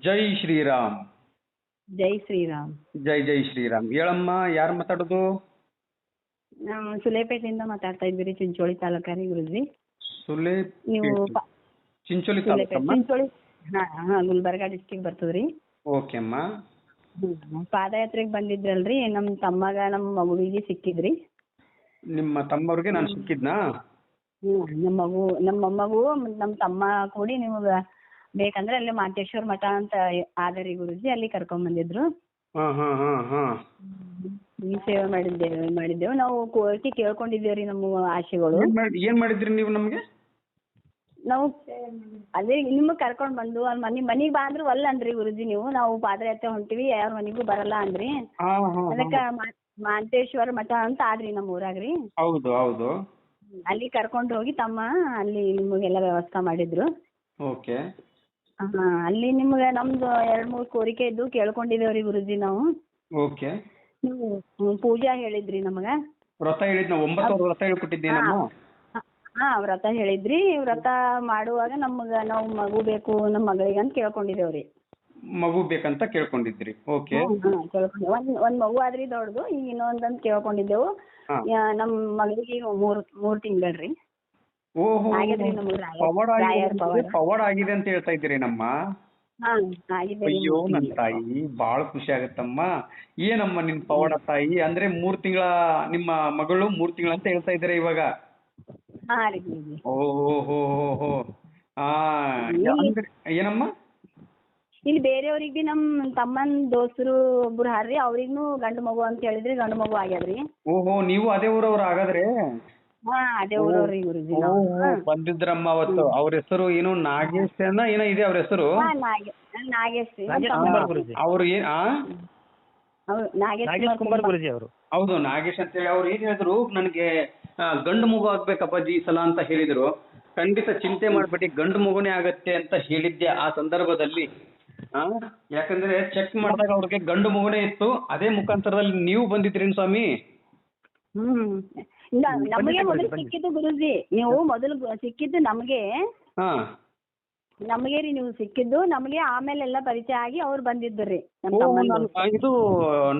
ಜೈ ಶ್ರೀರಾಮ್. ಜೈ ಶ್ರೀರಾಮ್. ಜೈ ಜೈ ಶ್ರೀರಾಮ್. ಹೇಳಮ್ಮ, ಯಾರು ಮಾತಾಡೋದು? ನಾವು ಸುಲೇಪೇಟೆಯಿಂದ ಮಾತಾಡ್ತಾ ಇದ್ವಿ, ಚಿಂಚೋಳಿ ತಾಲೂಕಾರಿ ಗುರುಜಿ. ಸುಲೆ ನೀವು ಚಿಂಚೋಳಿ ಸುಲೇಪೇಟೆ ತಾಲೂಕಮ್ಮ? ಚಿಂಚೋಳಿ, ಹಾ ಗುಲ್ಬರ್ಗಾ ಡಿಸ್ಟಿಕ್ ಬರ್ತದ್ರಿ. ಓಕೆ ಅಮ್ಮ. ಪಾದಯಾತ್ರೆಗೆ ಬಂದಿದ್ರಲ್ರಿ, ನಮ್ಮ ತಮ್ಮಗ ನಮ್ಮ ಮಗುವಿಗೆ ಸಿಕ್ಕಿದ್ರಿ. ನಿಮ್ಮ ತಮ್ಮವ್ರಿಗೆ ನಾನು ಸಿಕ್ಕಿದ್ನಾ? ನಮ್ಮ ಮೊಮ್ಮಗು ನಮ್ಮ ತಮ್ಮ ಕೂಡಿ ನಿಮಗ ಬೇಕಂದ್ರೆ ಅಲ್ಲಿ ಮಾಂತೇಶ್ವರ ಮಠ ಅಂತ ಆದರಿ ಗುರುಜಿ, ಅಲ್ಲಿ ಕರ್ಕೊಂಡ್ ಬಂದಿದ್ರು. ಈ ಸೇವೆ ಮಾಡಿದ್ದೇವೆ ನಾವು. ಕೋರಿಕೆ ಕೇಳ್ಕೊಂಡಿದ್ದೇವ್ರಿ ನಮ್ಮ ಆಶೆಗಳು. ಏನ್ ಮಾಡಿದ್ರಿ ನೀವು ನಮ್ಗೆ? ನಾವು ಅದೇ ನಿಮಗ್ ಕರ್ಕೊಂಡ್ ಬಂದು ಅಲ್ಲಿ ಮನಿಗ್ ಬಾ ಅಂದ್ರು ಒಲ್ಲ ಅಂದ್ರಿ ಗುರುಜಿ ನೀವು. ನಾವು ಪಾದಯಾತ್ರೆ ಹೊಂಟಿವಿ, ಯಾರ ಮನಿಗೂ ಬರಲ್ಲ ಅಂದ್ರಿ. ಅದಕ್ಕ ಮಾಂತೇಶ್ವರ ಮಠ ಅಂತ ಆದ್ರಿ ನಮ್ಮ ಊರಾಗ್ರಿ. ಹೌದು ಹೌದು. ಅಲ್ಲಿ ಕರ್ಕೊಂಡ್ ಹೋಗಿ ತಮ್ಮ ಅಲ್ಲಿ ನಿಮಗೆಲ್ಲ ವ್ಯವಸ್ಥೆ ಮಾಡಿದ್ರು. ಓಕೆ. ಅಲ್ಲಿ ನಿಮ್ಗೆ ನಮ್ದು 2-3 ಕೋರಿಕೆ ಇದ್ದು ಕೇಳ್ಕೊಂಡಿದೇವ್ರಿ ಗುರುಜಿ ನಾವು. ಓಕೆ. ನೀವು ಪೂಜಾ ಹೇಳಿದ್ರಿ ನಮಗ. ವ್ರತ ಹೇಳಿದ್ ನಾವು 9 ವ್ರತ ಹೇಳ್ಕೊಟ್ಟಿದ್ದೇನಮ್ಮ. ವ್ರತ ಹೇಳಿದ್ರಿ. ವ್ರತ ಮಾಡುವಾಗ ನಾವು ಮಗು ಬೇಕು ನಮ್ಮ ಮಗಳಿಗೆ ಅಂತ ಕೇಳ್ಕೊಂಡಿದೇವ್ರಿ. ಮಗು ಬೇಕಂತ ಕೇಳ್ಕೊಂಡಿದ್ರಿ. ಓಕೆ. ಒಂದ್ ಮಗು ಆದ್ರಿ ದೊಡ್ಡದು, ಈಗ ಇನ್ನೊಂದಂತ ಕೇಳ್ಕೊಂಡಿದ್ದೆವು. ನಮ್ ಮಗಳಿಗೆ ಈಗ 3 ತಿಂಗಳ್ರಿ. ಓಹೋ, ಪವಾಡ ಆಗಿದೆ ಅಂತ ಹೇಳ್ತಾ ಇದ್ದೀರಿ ನಮ್ಮ. ಅಯ್ಯೋ ನನ್ ತಾಯಿ, ಬಹಳ ಖುಷಿ ಆಗತ್ತಮ್ಮ. ಏನಮ್ಮ ನಿನ್ ಪವಾಡ ತಾಯಿ? ಅಂದ್ರೆ 3 ತಿಂಗಳ ನಿಮ್ಮ ಮಗಳು 3 ತಿಂಗಳ ಅಂತ ಹೇಳ್ತಾ ಇದ್ದೀರಾ ಇವಾಗ? ಓಹೋ. ಏನಮ್ಮ? ಇಲ್ಲಿ ಬೇರೆಯವ್ರಿಗೆ ಬಿ ನಮ್ ತಮ್ಮನ್ ದೋಸ್ತರು ಒಬ್ರು ಹಾರ್ರಿ, ಅವ್ರಿಗ್ನು ಗಂಡು ಮಗು ಅಂತ ಹೇಳಿದ್ರಿ, ಗಂಡು ಮಗು ಆಗ್ಯಾದ್ರಿ. ಓಹೋ, ನೀವು ಅದೇ ಊರವ್ರು ಹಾಗಾದ್ರೆ? ಅದೇ ಊರವ್ರಿ ಗುರುಜಿ. ಬಂದಿದ್ರಮ್ಮ ಅವತ್ತು. ಅವ್ರ ಹೆಸರು ಏನು, ನಾಗೇಶ್ ಏನೋ ಇದೆ ಅವ್ರ ಹೆಸರು? ನಾಗೇಶ್ ರೀ. ಅವ್ರು ನಾಗೇಶ್ ಕುಮಾರ್ ಗುರುಜಿ ಅವರು. ಹೌದು, ನಾಗೇಶ್ ಅಂತ ಹೇಳಿ. ಅವ್ರು ಏನ್ ಹೇಳಿದ್ರು, ನನಗೆ ಗಂಡು ಮಗು ಆಗ್ಬೇಕಪ್ಪಾಜಿ ಈ ಸಲ ಅಂತ ಹೇಳಿದ್ರು. ಖಂಡಿತ ಚಿಂತೆ ಮಾಡ್ಬಿಟ್ಟು ಗಂಡು ಮಗುನೇ ಆಗತ್ತೆ ಅಂತ ಹೇಳಿದ್ದೆ ಆ ಸಂದರ್ಭದಲ್ಲಿ. ಯಾಕಂದ್ರೆ ಚೆಕ್ ಮಾಡಿದಾಗ ಅವ್ರಿಗೆ ಗಂಡು ಮಗುನೇ ಇತ್ತು. ಅದೇ ಮುಖಾಂತರದಲ್ಲಿ ನೀವು ಬಂದಿದ್ರೇನು ಸ್ವಾಮಿ? ನಮಗೆ ಮೊದಲು ಸಿಕ್ಕಿದ್ದು ಗುರುಜಿ, ನೀವು ಮೊದಲು ಸಿಕ್ಕಿದ್ದು ನಮಗೆ. ನಮಗೆ ರೀ ನೀವು ಸಿಕ್ಕಿದ್ದು ನಮಗೆ. ಆಮೇಲೆ ಎಲ್ಲ ಪರಿಚಯ ಆಗಿ ಅವ್ರು ಬಂದಿದ್ರಿ. ಇದು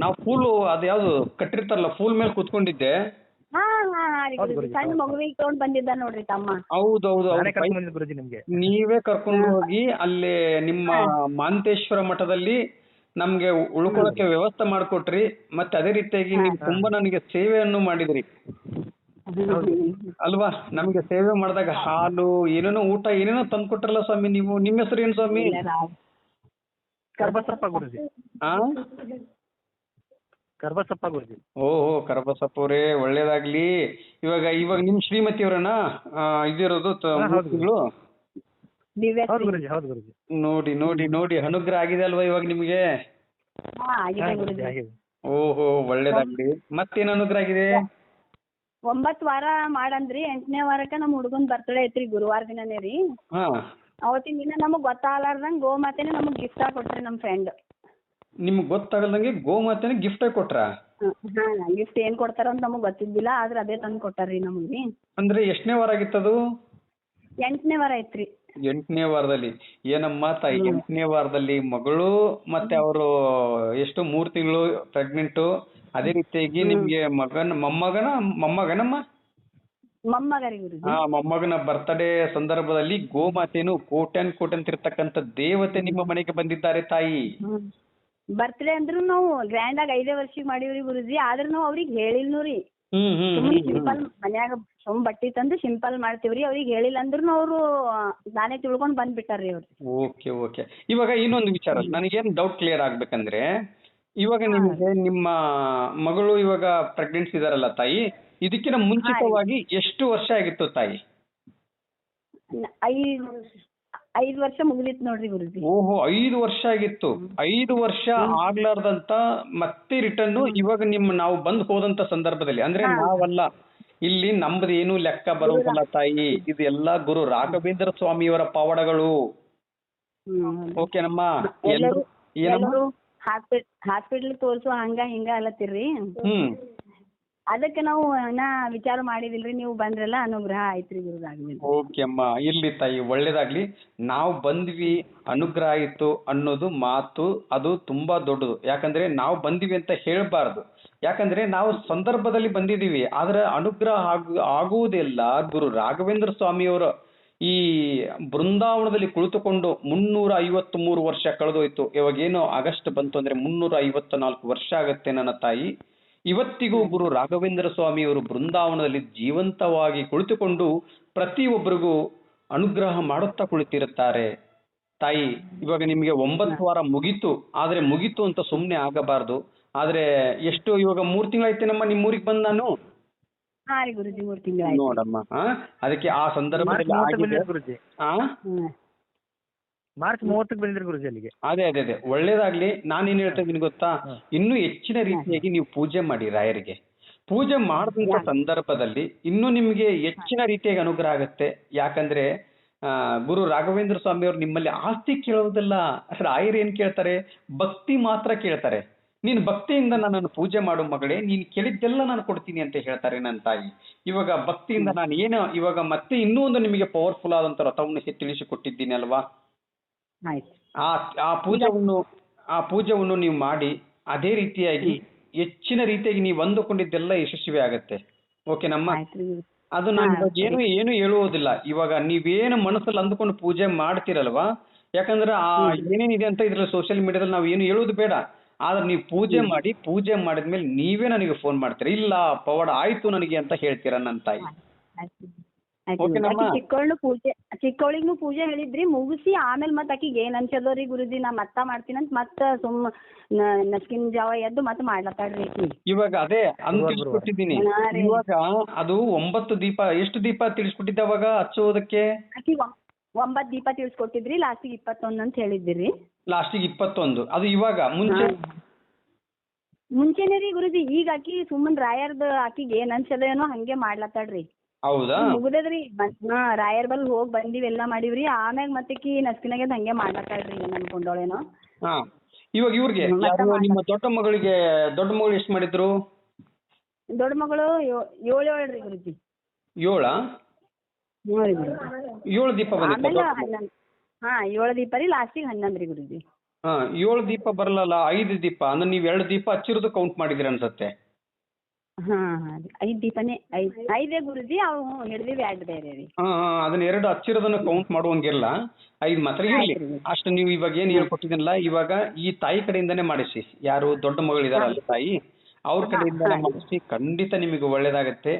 ನಾವು ಫೂಲ್ ಅದ್ಯಾವ್ದು ಕಟ್ಟಿರ್ತಾರಲ್ಲ, ಫೂಲ್ ಮೇಲೆ ಕುತ್ಕೊಂಡಿದ್ದೆ. ಸಣ್ಣ ಮಗುವಿಗೆ ತಗೊಂಡ್ ಬಂದಿದ್ದ ನೋಡ್ರಿ ತಮ್ಮ. ಹೌದೌದು. ನೀವೇ ಕರ್ಕೊಂಡು ಹೋಗಿ ಅಲ್ಲಿ ನಿಮ್ಮ ಮಾಂತೇಶ್ವರ ಮಠದಲ್ಲಿ ನಮ್ಗೆ ಉಳ್ಕೊಳಕ್ಕೆ ವ್ಯವಸ್ಥೆ ಮಾಡಿಕೊಟ್ರಿ. ಮತ್ತೆ ಅದೇ ರೀತಿಯಾಗಿ ನೀವು ತುಂಬಾ ನನಗೆ ಸೇವೆಯನ್ನು ಮಾಡಿದ್ರಿ ಅಲ್ವಾ? ನಮ್ಗೆ ಸೇವೆ ಮಾಡಿದಾಗ ಹಾಲು ಏನೇನೋ ಊಟ ಏನೇನೋ ತಂದ್ಕೊಟ್ರಲ್ಲ ಸ್ವಾಮಿ ನೀವು. ನಿಮ್ಮ ಹೆಸರು ಏನು ಸ್ವಾಮಿ? ಕರ್ಬಸಪ್ಪ ಗುರುಜಿ. ಕರ್ಬಸಪ್ಪ ಗುರುಜಿ. ಓಹೋ, ಕರ್ಬಸಪ್ಪ ಅವರೇ, ಒಳ್ಳೇದಾಗ್ಲಿ. ಇವಾಗ ನಿಮ್ ಶ್ರೀಮತಿ ಅವರನ್ನ ಇದಿರೋದು ನೋಡಿ ನೋಡಿ ನೋಡಿ ಅನುಗ್ರಹ ಆಗಿದೆ ಅಲ್ವಾ ಇವಾಗ ನಿಮ್ಗೆ? ಓಹೋ, ಒಳ್ಳೇದಾಗ್ಲಿ. ಮತ್ತೇನ್ ಅನುಗ್ರಹ ಆಗಿದೆ? 9 ವಾರ ಮಾಡಂದ್ರಿ. 8ನೇ ವಾರಕ್ಕ ನಮ್ ಹುಡುಗನ್ ಬರ್ತಡೇ ಐತ್ರಿ, ಗುರುವಾರ ದಿನನೇ ರೀ. ಅವತ್ತಿನ ದಿನ ನಮಗ್ ಗೊತ್ತಾಗಲಾರ್ದಂಗ್ ಗೋಮಾತೆನೆ ನಮಗ್ ಗಿಫ್ಟ್ ಆಗಿ ಕೊಟ್ರಿ ನಮ್ ಫ್ರೆಂಡ್. ನಿಮ್ಗ್ ಗೊತ್ತಾಗಲ್ದಂಗೆ ಗೋಮಾತೆನೆ ಗಿಫ್ಟ್ ಆಗಿ ಕೊಟ್ರ? ಗಿಫ್ಟ್ ಏನ್ ಕೊಡ್ತಾರ ಅಂತ ನಮಗ್ ಗೊತ್ತಿದ್ದಿಲ್ಲ, ಆದ್ರೆ ಅದೇ ತಂದ್ ಕೊಟ್ಟಾರ್ರಿ ನಮ್ಗೆ. ಅಂದ್ರೆ ಎಷ್ಟನೇ ವಾರ ಆಗಿತ್ತದು? 8ನೇ ವಾರ ಐತ್ರಿ. 8ನೇ ವಾರದಲ್ಲಿ. ಏನಮ್ಮ ತಾಯಿ, 8ನೇ ವಾರದಲ್ಲಿ ಮಗಳು ಮತ್ತೆ ಅವರು ಎಷ್ಟು 3 ತಿಂಗಳು ಪ್ರೆಗ್ನೆಂಟ್. ಅದೇ ರೀತಿಯಾಗಿ ನಿಮ್ಗೆ ಮೊಮ್ಮಗನಮ್ಮ ಮೊಮ್ಮಗನ ಬರ್ತ್ಡೇ ಸಂದರ್ಭದಲ್ಲಿ ಗೋಮಾತೆನು ಕೋಟ್ಯಾಂತಿರ್ತಕ್ಕಂಥ ದೇವತೆ ನಿಮ್ಮ ಮನೆಗೆ ಬಂದಿದ್ದಾರೆ ತಾಯಿ. ಬರ್ತ್ಡೇ ಅಂದ್ರು ನಾವು ಗ್ರ್ಯಾಂಡ್ ಆಗಿ 5ನೇ ವರ್ಷಕ್ಕೆ ಮಾಡಿವ್ರಿ ಗುರುಜಿ. ಆದ್ರೂ ನಾವು ಅವ್ರಿಗೆ ಹೇಳಿಲ್ನೂರಿ. ಸಿಂಪಲ್ ಮನ್ಯಾಗ ಬಟ್ಟಿ ತಂದು ಸಿಂಪಲ್ ಮಾಡ್ತೀವ್ರಿ. ಅವ್ರಿಗೆ ಹೇಳಿಲ್ಲ ಅಂದ್ರೂ ಅವ್ರು ನಾನೇ ತಿಳ್ಕೊಂಡ್ ಬಂದ್ಬಿಟ್ಟಾರ್ರಿ ಅವ್ರು. Okay okay. ಇವಾಗ ಇನ್ನೊಂದು ವಿಚಾರ, ನನಗೇನು ಡೌಟ್ ಕ್ಲಿಯರ್ ಆಗ್ಬೇಕಂದ್ರೆ, ಇವಾಗ ನಿಮಗೆ ನಿಮ್ಮ ಮಗಳು ಇವಾಗ ಪ್ರೆಗ್ನೆನ್ಸಿ ಇದಾರಲ್ಲ ತಾಯಿ, ಇದಕ್ಕಿಂತ ಮುಂಚಿತವಾಗಿ ಎಷ್ಟು ವರ್ಷ ಆಗಿತ್ತು ತಾಯಿ? 5 ವರ್ಷ ಮುಗಿದಿತ್ತು ನೋಡ್ರಿ ಗುರುಜಿ. ಓಹೋ, 5 ವರ್ಷ ಆಗಿತ್ತು. 5 ವರ್ಷ ಆಗ್ಲಾರ್ದಂತ ಮತ್ತೆ ರಿಟರ್ನ್ ಇವಾಗ ನಾವು ಬಂದು ಹೋದಂತ ಸಂದರ್ಭದಲ್ಲಿ, ಅಂದ್ರೆ ನಾವಲ್ಲ, ಇಲ್ಲಿ ನಮ್ದು ಏನು ಲೆಕ್ಕ ಬರುವುದಿಲ್ಲ ತಾಯಿ. ಇದು ಎಲ್ಲಾ ಗುರು ರಾಘವೇಂದ್ರ ಸ್ವಾಮಿಯವರ ಪವಾಡಗಳು. ಓಕೆನಮ್ಮ? ಹಾಸ್ಪಿಟಲ್ ತೋರ್ಸು ಹಂಗ ಹಿಂಗ ಅಲ್ಲತ್ತಿರ್ರಿ. ಅದಕ್ಕೆ ನಾವು ಇನ್ನ ವಿಚಾರ ಮಾಡಿದಿಲ್ರಿ, ನೀವು ಬಂದ್ರಲ್ಲ ಅನುಗ್ರಹ ಆಯ್ತ್ರಿ ಗುರು ರಾಘವೇಂದ್ರ. ಓಕೆ ಅಮ್ಮ, ಇರ್ಲಿ ತಾಯಿ, ಒಳ್ಳೇದಾಗ್ಲಿ. ನಾವು ಬಂದ್ವಿ, ಅನುಗ್ರಹ ಆಯಿತು ಅನ್ನೋದು ಮಾತು ಅದು ತುಂಬಾ ದೊಡ್ಡದು. ಯಾಕಂದ್ರೆ ನಾವು ಬಂದಿವಿ ಅಂತ ಹೇಳ್ಬಾರ್ದು, ಯಾಕಂದ್ರೆ ನಾವು ಸಂದರ್ಭದಲ್ಲಿ ಬಂದಿದ್ದೀವಿ. ಆದ್ರೆ ಅನುಗ್ರಹ ಆಗುವುದೆಲ್ಲ ಗುರು ರಾಘವೇಂದ್ರ ಸ್ವಾಮಿಯವರ ಈ ಬೃಂದಾವನದಲ್ಲಿ ಕುಳಿತುಕೊಂಡು 353 ವರ್ಷ ಕಳೆದೋಯ್ತು. ಇವಾಗೇನು ಆಗಸ್ಟ್ ಬಂತು ಅಂದ್ರೆ 354 ವರ್ಷ ಆಗತ್ತೆ ನನ್ನ ತಾಯಿ. ಇವತ್ತಿಗೂ ಗುರು ರಾಘವೇಂದ್ರ ಸ್ವಾಮಿಯವರು ಬೃಂದಾವನದಲ್ಲಿ ಜೀವಂತವಾಗಿ ಕುಳಿತುಕೊಂಡು ಪ್ರತಿಯೊಬ್ಬರಿಗೂ ಅನುಗ್ರಹ ಮಾಡುತ್ತಾ ಕುಳಿತಿರುತ್ತಾರೆ. ತಾಯಿ, ಇವಾಗ ನಿಮಗೆ 9 ವಾರ ಮುಗೀತು, ಆದ್ರೆ ಮುಗೀತು ಅಂತ ಸುಮ್ಮನೆ ಆಗಬಾರ್ದು. ಆದ್ರೆ ಎಷ್ಟು ಇವಾಗ 3 ತಿಂಗಳಾಯ್ತೇನಮ್ಮ ನಿಮ್ಮೂರಿಗೆ ಬಂದು ನಾನು? ಹಾ ರೀ ಗುರುಜಿ, 3 ತಿಂಗಳಾಯ್ತು ನೋಡಮ್ಮ, ಅದಕ್ಕೆ ಆ ಸಂದರ್ಭದಲ್ಲಿ ಗುರುಜಿ. ಹ್ಮ್. ಮಾರ್ಚ್ 30ಕ್ಕೆ ಬಂದಿದ್ರಿ ಗುರುಜಿ ಅಲ್ಲಿಗೆ. ಅದೇ ಒಳ್ಳೇದಾಗ್ಲಿ. ನಾನೇನ್ ಹೇಳ್ತಾ ಇದ್ದೀನಿ ಗೊತ್ತಾ, ಇನ್ನೂ ಹೆಚ್ಚಿನ ರೀತಿಯಾಗಿ ನೀವು ಪೂಜೆ ಮಾಡಿ ರಾಯರಿಗೆ. ಪೂಜೆ ಮಾಡಿದಂತ ಸಂದರ್ಭದಲ್ಲಿ ಇನ್ನೂ ನಿಮ್ಗೆ ಹೆಚ್ಚಿನ ರೀತಿಯಾಗಿ ಅನುಗ್ರಹ ಆಗತ್ತೆ. ಯಾಕಂದ್ರೆ ಗುರು ರಾಘವೇಂದ್ರ ಸ್ವಾಮಿಯವರು ನಿಮ್ಮಲ್ಲಿ ಆಸ್ತಿ ಕೇಳೋದಿಲ್ಲ, ರಾಯರು ಏನ್ ಕೇಳ್ತಾರೆ, ಭಕ್ತಿ ಮಾತ್ರ ಕೇಳ್ತಾರೆ. ನೀನು ಭಕ್ತಿಯಿಂದ ನನ್ನನ್ನು ಪೂಜೆ ಮಾಡು ಮಗಳೇ, ನೀನು ಕೇಳಿದ್ದೆಲ್ಲ ನಾನು ಕೊಡ್ತೀನಿ ಅಂತ ಹೇಳ್ತಾರೆ ನನ್ನ ತಾಯಿ. ಇವಾಗ ಭಕ್ತಿಯಿಂದ ನಾನು ಏನು ಇವಾಗ ಮತ್ತೆ ಇನ್ನೂ ಒಂದು ನಿಮಗೆ ಪವರ್ಫುಲ್ ಆದಂತ ರಥವನ್ನು ತಿಳಿಸಿಕೊಟ್ಟಿದ್ದೀನಿ ಅಲ್ವಾ. ಆಯ್ತು. ಆ ಪೂಜೆಯನ್ನು ನೀವು ಮಾಡಿ ಅದೇ ರೀತಿಯಾಗಿ ಹೆಚ್ಚಿನ ರೀತಿಯಾಗಿ ನೀವು ಅಂದುಕೊಂಡಿದ್ದೆಲ್ಲ ಯಶಸ್ವಿ ಆಗತ್ತೆ. ಓಕೆನಮ್ಮ? ಅದು ನಾನು ಇವಾಗ ಏನು ಹೇಳುವುದಿಲ್ಲ. ಇವಾಗ ನೀವೇನು ಮನಸ್ಸಲ್ಲಿ ಅಂದುಕೊಂಡು ಪೂಜೆ ಮಾಡ್ತಿರಲ್ವಾ, ಯಾಕಂದ್ರೆ ಏನೇನಿದೆ ಅಂತ ಇದ್ರಲ್ಲಿ ಸೋಷಿಯಲ್ ಮೀಡಿಯಾದಲ್ಲಿ ನಾವು ಏನು ಹೇಳೋದು ಬೇಡ. ಆದ್ರೆ ನೀವು ಪೂಜೆ ಮಾಡಿ, ಪೂಜೆ ಮಾಡಿದ್ಮೇಲೆ ನೀವೇ ನನಗೆ ಫೋನ್ ಮಾಡ್ತೀರಾ, ಇಲ್ಲ ಪವಾಡ ಆಯ್ತು ನನಗೆ ಅಂತ ಹೇಳ್ತೀರಾ ನನ್ನ ತಾಯಿ. ಚಿಕ್ಕವಳಿಗೂ ಪೂಜೆ ಹೇಳಿದ್ರಿ, ಮುಗಿಸಿ ಆಮೇಲೆ ಮತ್ ಆಕಿಗೆ ಏನ್ ಅನ್ಸದೋರಿ ಗುರುಜಿ, ನಾ ಮಾಡ್ತೀನಂತ ಮತ್ತ ನಸ್ಕಿನ್ ಜಾವ ಎದ್ದು ಮತ್ ಮಾಡ್ಲತ್ತಾಳ್ರಿ. ಇವಾಗ ಅದೇ ತಿಳಿಸ್ಕೊಟ್ಟಿದ್ದೀನಿ. ಇವಾಗ ಅದು 9 ದೀಪ, ಎಷ್ಟು ದೀಪ ತಿಳಿಸ್ಕೊಟ್ಟಿದ್ದೆ ಅವಾಗ ಹಚ್ಚೋದಕ್ಕೆ? ಆಕಿ 9 ದೀಪ ತಿಳಿಸ್ಕೊಟ್ಟಿದ್ರಿ, ಲಾಸ್ಟಿಗೆ 21 ಅಂತ ಹೇಳಿದ್ರಿ. ಲಾಸ್ಟಿಗೆ 21. ಅದು ಇವಾಗ ಮುಂಚೆನೆ ರೀ ಗುರುಜಿ. ಈಗ ಆಕಿ ಸುಮ್ಮನ್ ರಾಯರ್ದ ಆಕಿಗೆ ಏನ್ ಅನ್ಸದೇನೋ ಹಂಗೆ ಮಾಡ್ಲತ್ತಾಳ್ರಿ. ಹೌದಾ? ಮುಗ್ದದ್ರಿ. ರಾಯರ್ ಬಲ್ ಹೋಗ್ ಬಂದಿವಿ, ಎಲ್ಲಾ ಮಾಡಿವ್ರಿ. ಆಮ್ಯಾಗ ಮತ್ತಕಿ ನಸ್ಕಿನಾಗ ಹಂಗೆ ಮಾಡ್ಲತ್ತಾಳ್ರಿ, ಏನ್ ಅನ್ಕೊಂಡೋಳೇನೋ. ಇವಾಗ ಇವ್ರಿಗೆ ನಿಮ್ಮ ದೊಡ್ಡ ಮಗಳು ಎಷ್ಟು ಮಾಡಿದ್ರು? ದೊಡ್ಡ ಮಗಳು 7 ರೀ ಗುರುಜಿ. 7? 7 ದೀಪ ಬಂದಿತ್ತು. 7 ದೀಪ ರೀ, ಲಾಸ್ಟಿಗೆ 11 ರೀ ಗುರುಜಿ. 7 ದೀಪ ಬರಲ್ಲ, 5 ದೀಪ ಅಂದ್ರೆ ನೀವು 2 ದೀಪ ಹಚ್ಚಿರೋದು ಕೌಂಟ್ ಮಾಡಿದ್ರಿ ಅನ್ಸತ್ತೆ. 5 ದೀಪನೇ, 5 ಗುರುಜಿ. ಅವು ಹಿಡ್ದಿವಿ 2 ಬೇರೆ ರೀ. ಅದನ್ನ 2 ಹಚ್ಚಿರೋದನ್ನ ಕೌಂಟ್ ಮಾಡುವಂಗಿಲ್ಲ, 5 ಮಾತ್ರ ಇರ್ಲಿ. ಅಷ್ಟು ನೀವು ಇವಾಗ ಏನ್ ಹೇಳ್ಕೊಟ್ಟಿದ್ದೀನಲ್ಲ, ಇವಾಗ ಈ ತಾಯಿ ಕಡೆಯಿಂದಾನೇ ಮಾಡಿಸಿ. ಯಾರು ದೊಡ್ಡ ಮಗಳಿದಾರಲ್ಲ ತಾಯಿ, ಅವ್ರ ಕಡೆಯಿಂದಾನೇ ಮಾಡಿಸಿ. ಖಂಡಿತ ನಿಮಗೆ ಒಳ್ಳೇದಾಗತ್ತೆ.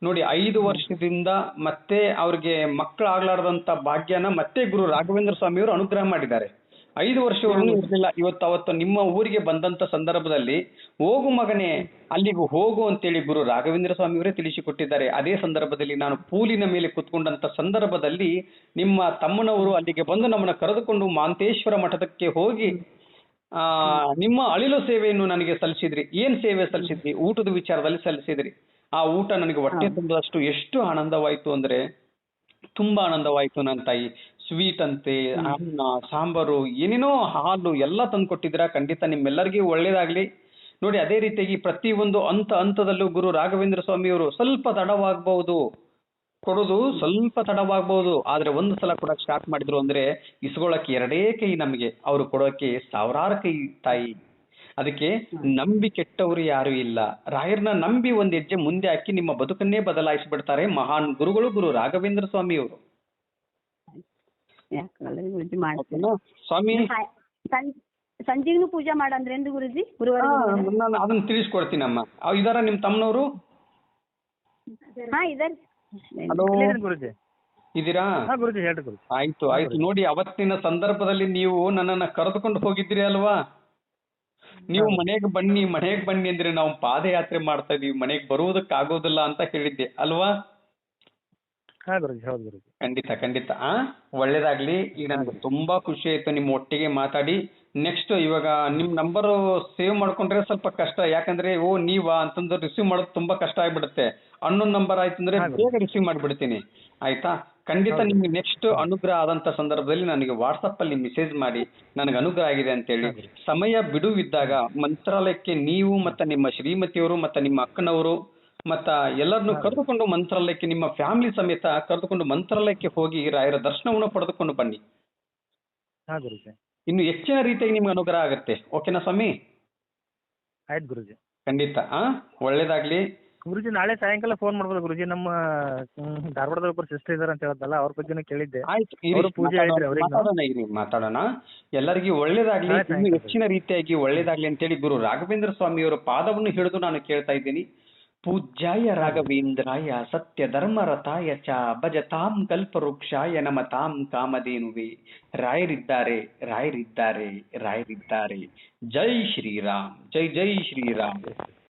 ನೋಡಿ, 5 ವರ್ಷದಿಂದ ಮತ್ತೆ ಅವ್ರಿಗೆ ಮಕ್ಕಳಾಗ್ಲಾರ್ದಂತ ಭಾಗ್ಯನ ಮತ್ತೆ ಗುರು ರಾಘವೇಂದ್ರ ಸ್ವಾಮಿಯವರು ಅನುಗ್ರಹ ಮಾಡಿದ್ದಾರೆ. 5 ವರ್ಷವರೆಗೂ ಇರಲಿಲ್ಲ. ಅವತ್ತು ನಿಮ್ಮ ಊರಿಗೆ ಬಂದಂತ ಸಂದರ್ಭದಲ್ಲಿ ಹೋಗು ಮಗನೇ ಅಲ್ಲಿಗೂ ಹೋಗು ಅಂತೇಳಿ ಗುರು ರಾಘವೇಂದ್ರ ಸ್ವಾಮಿಯವರೇ ತಿಳಿಸಿಕೊಟ್ಟಿದ್ದಾರೆ. ಅದೇ ಸಂದರ್ಭದಲ್ಲಿ ನಾನು ಪೂಲಿನ ಮೇಲೆ ಕುತ್ಕೊಂಡಂತ ಸಂದರ್ಭದಲ್ಲಿ ನಿಮ್ಮ ತಮ್ಮನವರು ಅಲ್ಲಿಗೆ ಬಂದು ನಮ್ಮನ್ನ ಕರೆದುಕೊಂಡು ಮಾಂತೇಶ್ವರ ಮಠದಕ್ಕೆ ಹೋಗಿ ನಿಮ್ಮ ಅಳಿಲು ಸೇವೆಯನ್ನು ನನಗೆ ಸಲ್ಲಿಸಿದ್ರಿ. ಏನ್ ಸೇವೆ ಸಲ್ಲಿಸಿದ್ರಿ? ಊಟದ ವಿಚಾರದಲ್ಲಿ ಸಲ್ಲಿಸಿದ್ರಿ. ಆ ಊಟ ನನಗೆ ಹೊಟ್ಟೆ ತುಂಬದಷ್ಟು ಎಷ್ಟು ಆನಂದವಾಯ್ತು ಅಂದ್ರೆ ತುಂಬಾ ಆನಂದವಾಯ್ತು ನನ್ನ ತಾಯಿ. ಸ್ವೀಟ್ ಅಂತೆ, ಅನ್ನ, ಸಾಂಬಾರು, ಏನೇನೋ ಹಾಲು ಎಲ್ಲ ತಂದು ಕೊಟ್ಟಿದ್ದೀರಾ. ಖಂಡಿತ ನಿಮ್ಮೆಲ್ಲರಿಗೂ ಒಳ್ಳೇದಾಗ್ಲಿ. ನೋಡಿ, ಅದೇ ರೀತಿಯಾಗಿ ಪ್ರತಿಯೊಂದು ಹಂತದಲ್ಲೂ ಗುರು ರಾಘವೇಂದ್ರ ಸ್ವಾಮಿಯವರು ಸ್ವಲ್ಪ ತಡವಾಗಬಹುದು ಕೊಡೋದು, ಸ್ವಲ್ಪ ತಡವಾಗಬಹುದು. ಆದ್ರೆ ಒಂದು ಸಲ ಕೊಡಕ್ ಸ್ಟಾರ್ಟ್ ಮಾಡಿದ್ರು ಅಂದ್ರೆ ಇಸ್ಕೊಳಕ್ಕೆ 2 ಕೈ ನಮಗೆ, ಅವರು ಕೊಡೋಕೆ 1000 ಕೈ ತಾಯಿ. ಅದಕ್ಕೆ ನಂಬಿ ಕೆಟ್ಟವರು ಯಾರು ಇಲ್ಲ. ರಾಯರ್ನ ನಂಬಿ ಒಂದ್ ಹೆಜ್ಜೆ ಮುಂದೆ ಹಾಕಿ ನಿಮ್ಮ ಬದುಕನ್ನೇ ಬದಲಾಯಿಸಿಬಿಡ್ತಾರೆ ಮಹಾನ್ ಗುರುಗಳು ಗುರು ರಾಘವೇಂದ್ರ ಸ್ವಾಮಿಯವರು. ಸ್ವಾಮಿ ಸಂಜೆಗೂ ಪೂಜೆ ಮಾಡಂದ್ರೇನು ಗುರುಜಿ? ನಾನು ಅದನ್ನ ತಿಳಿಸ್ಕೊಡ್ತೀನಮ್ಮ. ಇದಾರ ನಿಮ್ ತಮ್ಮನವರು? ಇದೀರಾ? ಆಯ್ತು. ನೋಡಿ, ಅವತ್ತಿನ ಸಂದರ್ಭದಲ್ಲಿ ನೀವು ನನ್ನನ್ನ ಕರೆದುಕೊಂಡು ಹೋಗಿದ್ದೀರಿ ಅಲ್ವಾ. ನೀವು ಮನೆಗೆ ಬನ್ನಿ ಅಂದ್ರೆ ನಾವು ಪಾದಯಾತ್ರೆ ಮಾಡ್ತಾ ಇದೀವಿ, ಮನೆಗೆ ಬರುವುದಕ್ಕೆ ಆಗೋದಿಲ್ಲ ಅಂತ ಹೇಳಿದ್ದೆ ಅಲ್ವಾ? ಖಂಡಿತ. ಒಳ್ಳೇದಾಗ್ಲಿ. ಈಗ ನನಗೆ ತುಂಬಾ ಖುಷಿ ಆಯ್ತು ನಿಮ್ಮ ಒಟ್ಟಿಗೆ ಮಾತಾಡಿ. ನೆಕ್ಸ್ಟ್ ಇವಾಗ ನಿಮ್ ನಂಬರ್ ಸೇವ್ ಮಾಡ್ಕೊಂಡ್ರೆ ಸ್ವಲ್ಪ ಕಷ್ಟ. ಯಾಕಂದ್ರೆ ನೀವಾ ಅಂತಂದ್ರೆ ರಿಸೀವ್ ಮಾಡೋದು ತುಂಬಾ ಕಷ್ಟ ಆಗ್ಬಿಡುತ್ತೆ. ಅನ್ನೊಂದು ನಂಬರ್ ಆಯ್ತು ಅಂದ್ರೆ ಬೇಗ ರಿಸೀವ್ ಮಾಡ್ಬಿಡ್ತೀನಿ. ಆಯ್ತಾ? ಖಂಡಿತ ನಿಮ್ಗೆ ನೆಕ್ಸ್ಟ್ ಅನುಗ್ರಹ ಆದಂತ ಸಂದರ್ಭದಲ್ಲಿ ನನಗೆ ವಾಟ್ಸಪ್ ಅಲ್ಲಿ ಮೆಸೇಜ್ ಮಾಡಿ ನನಗೆ ಅನುಗ್ರಹ ಆಗಿದೆ ಅಂತೇಳಿ. ಸಮಯ ಬಿಡುವಿದ್ದಾಗ ಮಂತ್ರಾಲಯಕ್ಕೆ ನೀವು ಮತ್ತೆ ನಿಮ್ಮ ಶ್ರೀಮತಿಯವರು ಮತ್ತೆ ನಿಮ್ಮ ಅಕ್ಕನವರು ಮತ್ತ ಎಲ್ಲರನ್ನು ಕರೆದುಕೊಂಡು ಮಂತ್ರಾಲಯಕ್ಕೆ ನಿಮ್ಮ ಫ್ಯಾಮಿಲಿ ಸಮೇತ ಕರೆದುಕೊಂಡು ಮಂತ್ರಾಲಯಕ್ಕೆ ಹೋಗಿ ರಾಯರ ದರ್ಶನವನ್ನು ಪಡೆದುಕೊಂಡು ಬನ್ನಿ. ಹಾಂ ಗುರುಜಿ. ಇನ್ನು ಹೆಚ್ಚಿನ ರೀತಿಯಾಗಿ ನಿಮ್ಗೆ ಅನುಗ್ರಹ ಆಗುತ್ತೆ. ಓಕೆನಾ ಸ್ವಾಮಿ? ಆಯ್ತು ಗುರುಜಿ. ಖಂಡಿತ. ಒಳ್ಳೇದಾಗ್ಲಿ ಗುರುಜಿ. ನಾಳೆ ಸಾಯಂಕಾಲ ಫೋನ್ ಮಾಡ್ಬೋದು ಗುರುಜಿ. ನಮ್ಮ ಧಾರವಾಡದ ಒಬ್ಬರು ಸಿಸ್ಟರ್ ಇದಾರೆ ಅಂತ ಹೇಳಿದ್ನಲ್ಲ, ಅವ್ರ ಬಗ್ಗೆನೂ ಕೇಳಿದ್ದೆ. ಆಯ್ತು, ಅವರು ಪೂಜೆ ಹೇಳಿದ್ರು ಅವ್ರಿಗೆ. ಮಾತಾಡೋಣ. ಎಲ್ಲರಿಗೂ ಒಳ್ಳೇದಾಗ್ಲಿ, ಇನ್ನು ಹೆಚ್ಚಿನ ರೀತಿಯಾಗಿ ಒಳ್ಳೇದಾಗ್ಲಿ ಅಂತೇಳಿ ಗುರು ರಾಘವೇಂದ್ರ ಸ್ವಾಮಿಯವರ ಪಾದವನ್ನು ಹಿಡಿದು ನಾನು ಕೇಳ್ತಾ ಇದ್ದೀನಿ. ಪೂಜ್ಯಾಯ ರಾಘವೇಂದ್ರಾಯ ಸತ್ಯ ಧರ್ಮರತಾಯ ಚ ಭಜತಾಂ ಕಲ್ಪವೃಕ್ಷಾಯ ನಮತಾಂ ಕಾಮಧೇನುವೆ. ರಾಯರಿದ್ದಾರೆ, ರಾಯರಿದ್ದಾರೆ, ರಾಯರಿದ್ದಾರೆ. ಜೈ ಶ್ರೀರಾಮ್, ಜೈ ಜೈ ಶ್ರೀರಾಮ್.